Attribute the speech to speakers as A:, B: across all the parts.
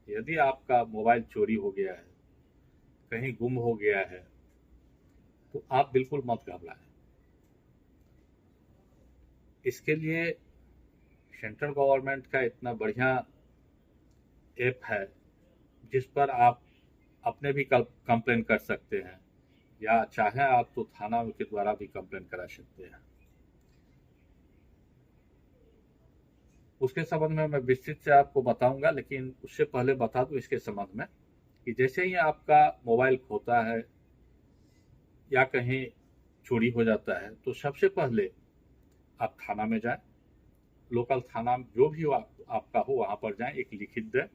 A: यदि आपका मोबाइल चोरी हो गया है, कहीं गुम हो गया है, तो आप बिल्कुल मत घबराएं। इसके लिए सेंट्रल गवर्नमेंट का इतना बढ़िया ऐप है, जिस पर आप अपने भी कंप्लेन कर सकते हैं, या चाहे आप तो थाना के द्वारा भी कंप्लेन करा सकते हैं। उसके संबंध में मैं विस्तृत से आपको बताऊंगा, लेकिन उससे पहले बता दूं इसके संबंध में कि जैसे ही आपका मोबाइल खोता है या कहीं चोरी हो जाता है, तो सबसे पहले आप थाना में जाएं। लोकल थाना जो भी हो आपका हो, वहां पर जाएं, एक लिखित दें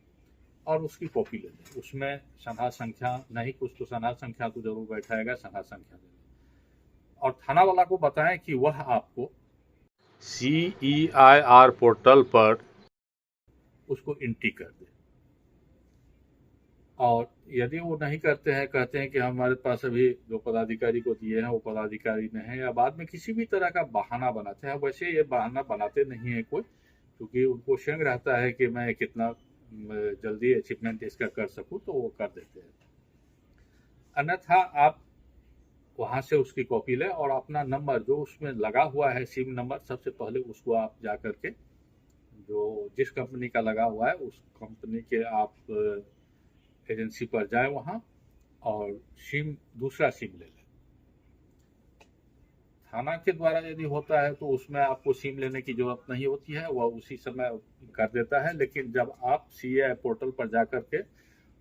A: और उसकी कॉपी ले लें। उसमें संख्या संख्या नहीं, कुछ तो संख्या संख्या तो जरूर बैठाएगा, संख्या संख्या ले लें और थाना वाला को बताएं कि वह आपको CEIR पोर्टल पर उसको एंट्री कर दे। और यदि वो नहीं करते हैं, कहते हैं कि हमारे पास अभी जो पदाधिकारी को दिए हैं वो पदाधिकारी नहीं है, या बाद में किसी भी तरह का बहाना बनाते हैं, वैसे ये बहाना बनाते नहीं है कोई, क्योंकि उनको शंक रहता है कि मैं कितना जल्दी अचीवमेंट इसका कर सकूं, तो वो कर देते हैं। अन्यथा आप वहां से उसकी कॉपी लें और अपना नंबर जो उसमें लगा हुआ है, सिम नंबर, सबसे पहले उसको आप जा करके जो जिस कंपनी का लगा हुआ है उस कंपनी के आप एजेंसी पर जाएं वहां, और सिम दूसरा सिम ले लें। थाना के द्वारा यदि होता है तो उसमें आपको सिम लेने की जरूरत नहीं होती है, वह उसी समय कर देता है। लेकिन जब आप CEI पोर्टल पर जा करके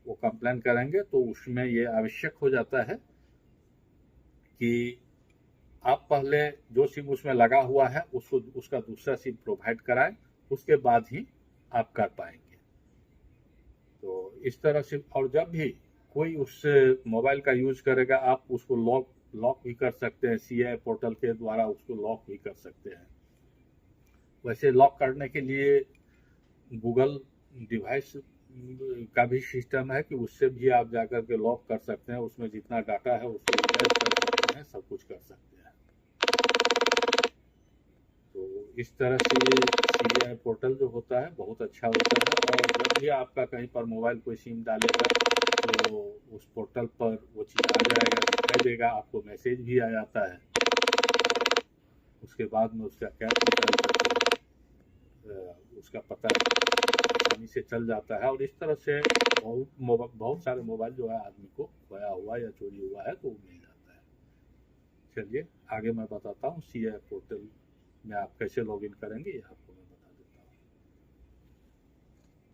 A: वो कंप्लेन करेंगे, तो उसमें ये आवश्यक हो जाता है कि आप पहले जो सिम उसमें लगा हुआ है उसको उसका दूसरा सिम प्रोवाइड कराएं, उसके बाद ही आप कर पाएंगे। तो इस तरह से, और जब भी कोई उस मोबाइल का यूज करेगा, आप उसको लॉक लॉक भी कर सकते हैं, CEI पोर्टल के द्वारा उसको लॉक भी कर सकते हैं। वैसे लॉक करने के लिए गूगल डिवाइस का भी सिस्टम है कि उससे भी आप जाकर के लॉक कर सकते हैं, उसमें जितना डाटा है उसको इरेज कर सकते हैं, सब कुछ कर सकते हैं। तो इस तरह से CEI पोर्टल जो होता है बहुत अच्छा होता है, और जब भी आपका कहीं पर मोबाइल कोई सिम डालेगा, तो उस पोर्टल पर वो चीज़ आ जाएगा, दिखाई देगा, आपको मैसेज भी आ जाता है। उसके बाद में उसका कैश निकाल करके उसका पता आसानी से चल जाता है, और इस तरह से बहुत सारे मोबाइल जो है आदमी को खोया हुआ या चोरी हुआ है तो वो मिल जाता है। चलिए आगे मैं बताता हूँ CEI पोर्टल में आप कैसे लॉगिन करेंगे, ये आप